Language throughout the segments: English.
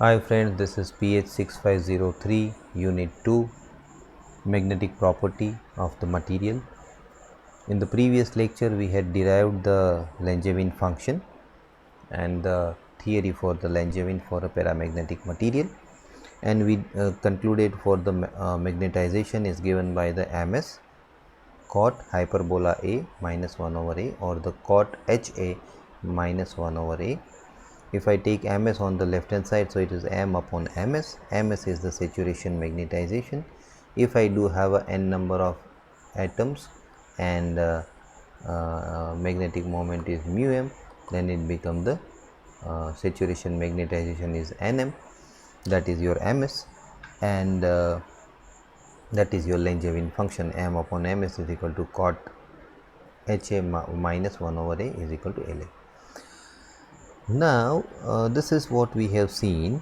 Hi friends, this is PH6503 Unit 2 Magnetic Property of the Material. In the previous lecture we had derived the Langevin function and the theory for the Langevin for a paramagnetic material, and we concluded for the magnetization is given by the ms cot hyperbola A minus 1 over A or the cot HA minus 1 over A. If I take ms on the left hand side, so it is m upon ms. Ms is the saturation magnetization. If I do have a n number of atoms and magnetic moment is mu m, then it becomes the saturation magnetization is nm, that is your ms, and that is your Langevin function. M upon ms is equal to cot HA minus 1 over A is equal to LA. Now this is what we have seen,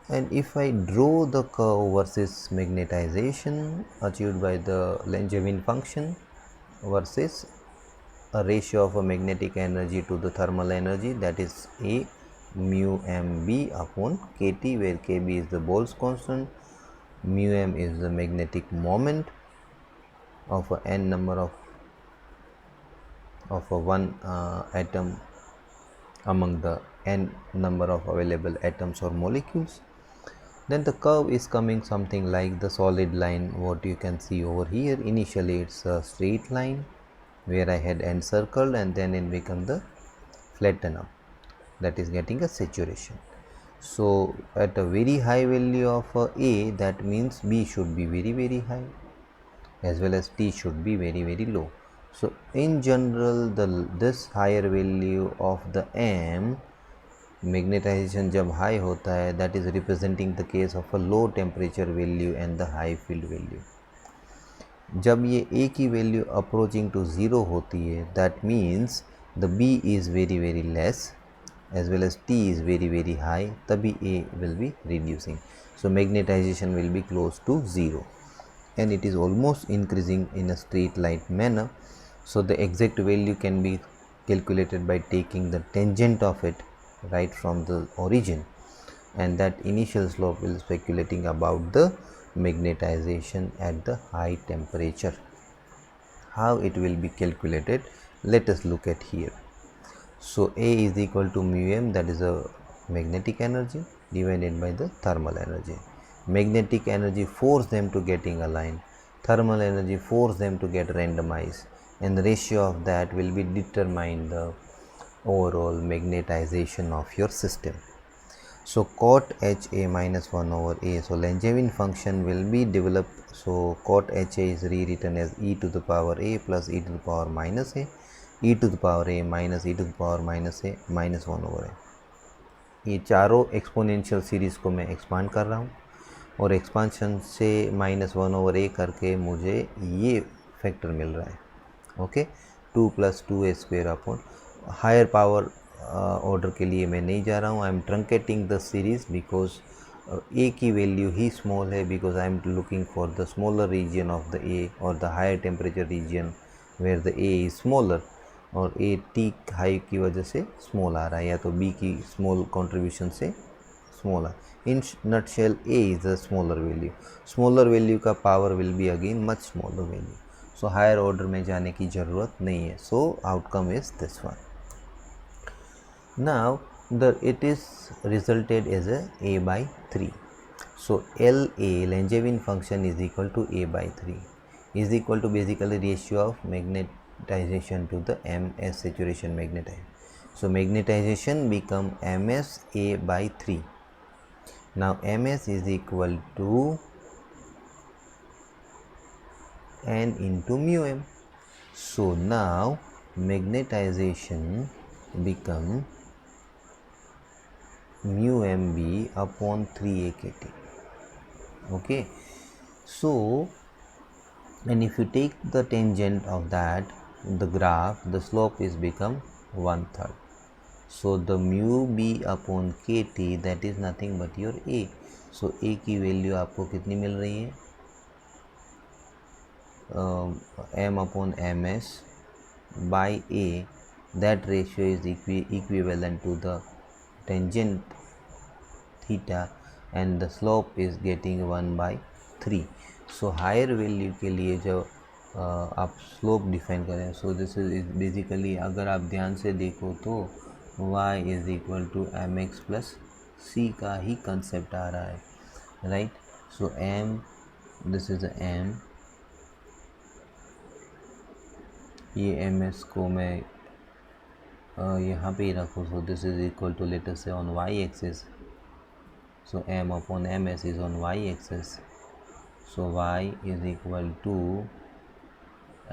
and if I draw the curve versus magnetization achieved by the Langevin function versus a ratio of a magnetic energy to the thermal energy, that is A mu m b upon kT, where kb is the Bohr's constant, mu m is the magnetic moment of a n number of a one atom among the n number of available atoms or molecules. Then the curve is coming something like the solid line what you can see over here. Initially it's a straight line where I had encircled, and then it becomes the flatten up, that is getting a saturation. So at a very high value of A, that means B should be very high, as well as T should be very low. So in general this higher value of the M magnetization जब high होता है, that is representing the case of a low temperature value and the high field value. जब ये ए की value approaching to zero होती है, that means the B is very less as well as T is very high, तभी A will be reducing. So magnetization will be close to zero, and it is almost increasing in a straight line manner. So the exact value can be calculated by taking the tangent of it right from the origin, and that initial slope will speculating about the magnetization at the high temperature. How it will be calculated, let us look at here. So A is equal to mu m, that is a magnetic energy, divided by the thermal energy. Magnetic energy force them to getting aligned, thermal energy force them to get randomized, and the ratio of that will be determine the overall magnetization of your system. So cot HA minus 1 over A, so Langevin function will be developed. So cot HA is rewritten as e to the power A plus e to the power minus A, e to the power A minus e to the power minus A minus 1 over A. ये चारों exponential series को मैं expand कर रहा हूँ, और expansion से minus 1 over ए करके मुझे ये फैक्टर मिल रहा है. Okay, 2 plus 2a² upon higher power order के लिए मैं नहीं जा रहा हूँ. I am truncating the series because a की वैल्यू ही स्मॉल है, because I am looking for the smaller region of the a और the higher temperature region where the a is smaller, और ए टी हाई की वजह से small आ रहा है, या तो बी की स्मॉल कंट्रीब्यूशन से स्मॉल आ. In nutshell a is a smaller value. Smaller value का power will be again much smaller value. So higher order में जाने की ज़रूरत नहीं है. So outcome is this one. Now it is resulted as a by 3. So LA, Langevin function, is equal to a by 3, is equal to basically ratio of magnetization to the ms saturation magnetization. So magnetization become ms a by 3. Now ms is equal to n into mu m. So now magnetization become mu mb upon 3a kt. Okay, so and if you take the tangent of that, the graph, the slope is become 1/3. So the mu b upon kt, that is nothing but your a. So a की value आपको कितनी मिल रही है, m upon ms by a. That ratio is equivalent to the tangent theta and the slope is getting 1/3. So higher value के लिए जब आप slope define करें, सो दिस इज बेसिकली, अगर आप ध्यान से देखो तो y is equal to m x plus c का ही कंसेप्ट आ रहा है, right. So m, this is m, ये एम एस को मैं यहाँ पे ही रखूँ. So this is equal to, let us say on y axis, so m upon ms is on y axis, so y is equal to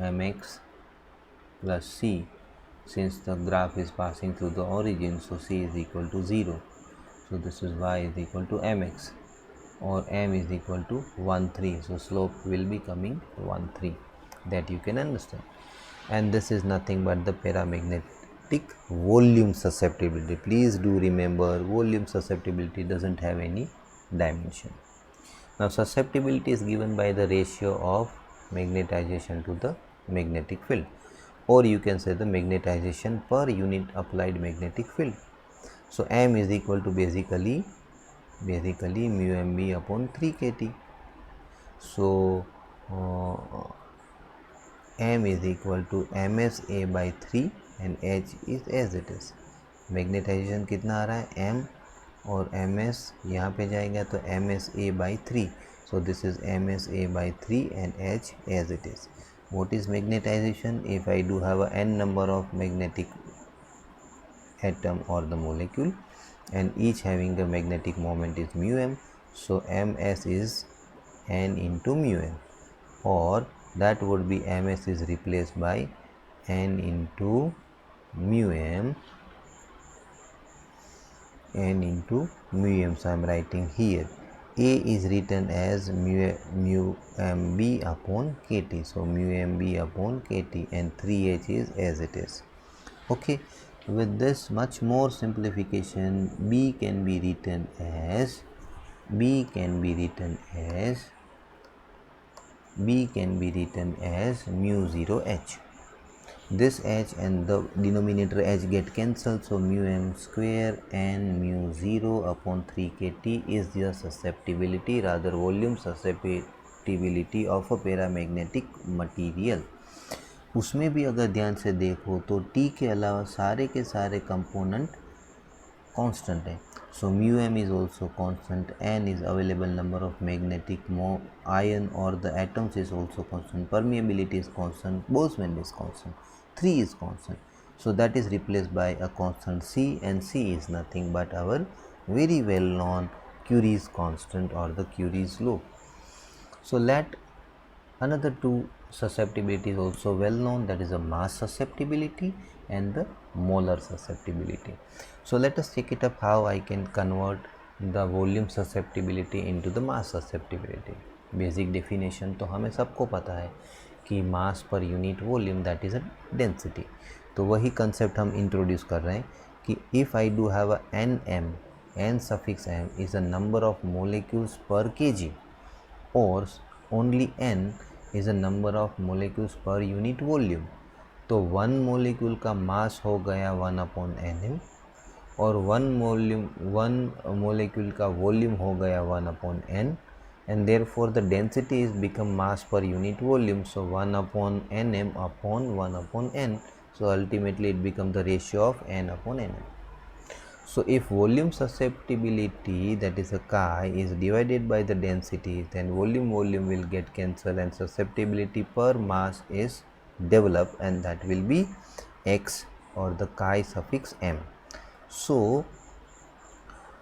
mx plus c. Since the graph is passing through the origin, so c is equal to 0, so this is y is equal to mx, or m is equal to 1/3, so slope will be coming 1/3, that you can understand. And this is nothing but the paramagnetic volume susceptibility. Please do remember, volume susceptibility doesn't have any dimension. Now susceptibility is given by the ratio of magnetization to the magnetic field, or you can say the magnetization per unit applied magnetic field. So m is equal to basically mu mb upon 3 kt. So m is equal to msa by 3 and h is as it is. Magnetization कितना आ रहा है, m, और ms यहाँ पे जाएगा तो msa by 3. So this is msa by 3 and h as it is. What is magnetization? If I do have a n number of magnetic atom or the molecule and each having the magnetic moment is mu m, so ms is n into mu m, or that would be ms is replaced by n into mu m, so I am writing here a is written as mu mb upon kt, so mu mb upon kt, and 3h is as it is. Okay, with this much more simplification, b can be written as mu 0 h. This h and the denominator h get cancelled, so mu m square and mu 0 upon 3 kt is the susceptibility, rather volume susceptibility of a paramagnetic material. उसमें भी अगर ध्यान से देखो तो t के अलावा सारे के सारे कंपोनेंट कांस्टेंट है. So mu m is also constant, n is available number of magnetic ion or the atoms is also constant, permeability is constant, Boltzmann is constant, 3 is constant, so that is replaced by a constant c, and c is nothing but our very well known Curie's constant or the Curie's law. So let another two susceptibilities also well known, that is a mass susceptibility and the molar susceptibility. So let us check it up how I can convert the volume susceptibility into the mass susceptibility. Basic definition तो हमें सबको पता है कि mass per unit volume that is a density. तो वही concept हम introduce कर रहे हैं कि if I do have a nm, n suffix m is a number of molecules per kg, or only n is a number of molecules per unit volume, तो one molecule का मास हो गया 1/nm, और one molecule का volume हो गया 1/n, and therefore the density is become mass per unit volume, so 1/nm upon 1/n, so ultimately it becomes the ratio of n/nm. So if volume susceptibility, that is a chi, is divided by the density, then volume will get cancelled and susceptibility per mass is developed, and that will be x, or the chi suffix m. So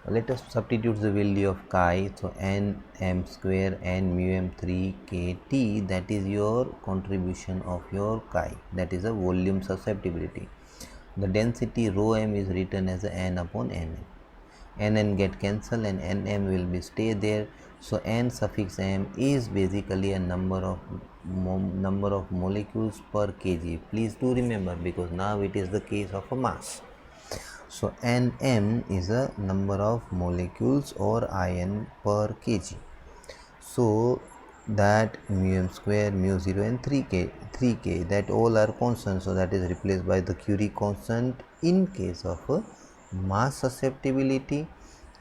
let us substitute the value of chi. So n m square n mu m 3 kt, that is your contribution of your chi, that is a volume susceptibility. The density rho m is written as n/nm. Nn get cancelled and nm will be stay there. So n suffix m is basically a number of molecules per kg. Please do remember, because now it is the case of a mass. So nm is a number of molecules or ion per kg. So that mu m square, mu 0 and 3k, that all are constant, so that is replaced by the Curie constant in case of a mass susceptibility,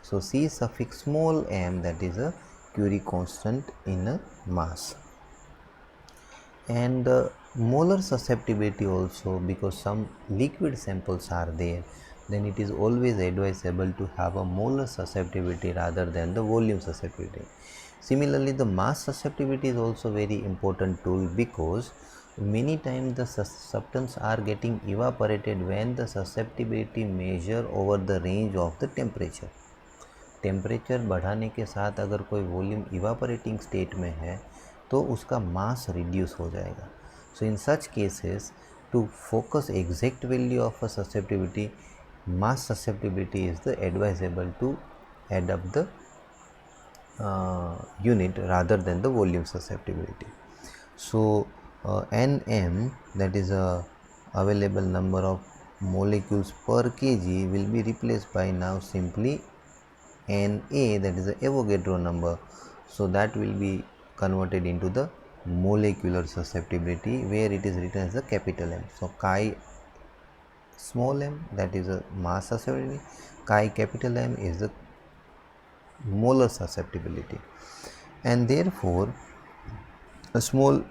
So C suffix small m, that is a Curie constant in a mass. And molar susceptibility also, because some liquid samples are there, then it is always advisable to have a molar susceptibility rather than the volume susceptibility. Similarly, the mass susceptibility is also very important tool, because many times the substance are getting evaporated when the susceptibility measure over the range of the temperature. Temperature बढ़ाने के साथ अगर कोई volume evaporating state में है तो उसका मास reduce हो जाएगा. So in such cases, to focus exact value of a susceptibility, mass susceptibility is the advisable to add up the unit rather than the volume susceptibility. So Nm, that is a available number of molecules per kg, will be replaced by now simply Na, that is the Avogadro number. So that will be converted into the molecular susceptibility, where it is written as a capital M. So chi small m, that is a mass susceptibility, chi capital M is the molar susceptibility. And therefore a small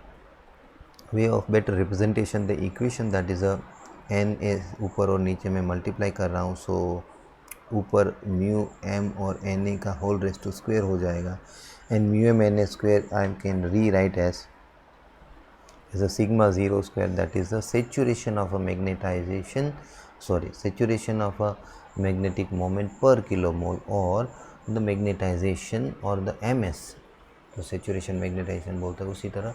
way of better representation, the equation, that is a n is ऊपर और नीचे में multiply कर रहा हूँ, so ऊपर mu M और N A का होल रेस टू स्क्वेयर हो जाएगा, and mu M N A square I can rewrite as a sigma 0 square, that is the saturation of a magnetization, saturation of a magnetic moment per kilomole, or the magnetization or the ms, तो saturation magnetization बोलते हैं. उसी तरह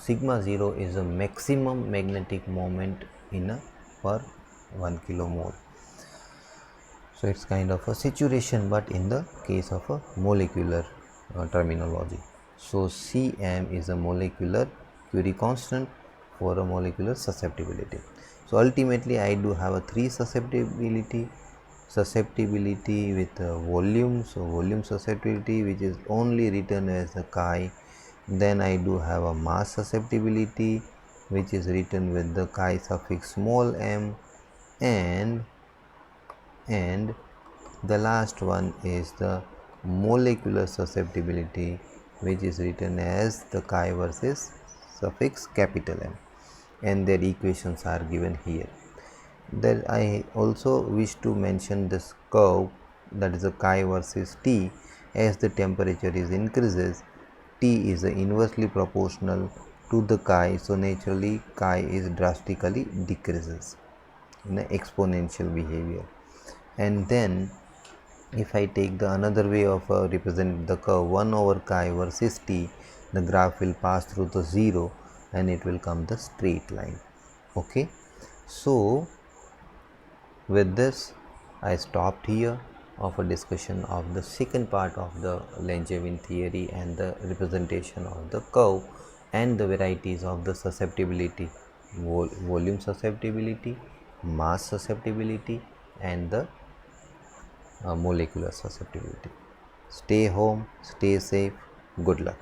sigma 0 is a maximum magnetic moment in a per 1 kilomole. So it's kind of a saturation, but in the case of a molecular terminology. So Cm is a molecular Curie constant for a molecular susceptibility. So ultimately I do have a 3 susceptibility with volume. So volume susceptibility, which is only written as a chi. Then I do have a mass susceptibility, which is written with the chi suffix small m, and the last one is the molecular susceptibility, which is written as the chi versus suffix capital M, and their equations are given here. Then I also wish to mention this curve, that is the chi versus T. As the temperature is increases, T is inversely proportional to the chi, so naturally chi is drastically decreases in an exponential behavior. And then if I take the another way of represent the curve 1 over chi versus T, the graph will pass through the 0 and it will come the straight line. Okay, so with this I stopped here of a discussion of the second part of the Langevin theory and the representation of the curve and the varieties of the susceptibility, volume susceptibility, mass susceptibility, and the molecular susceptibility. Stay home, stay safe, good luck.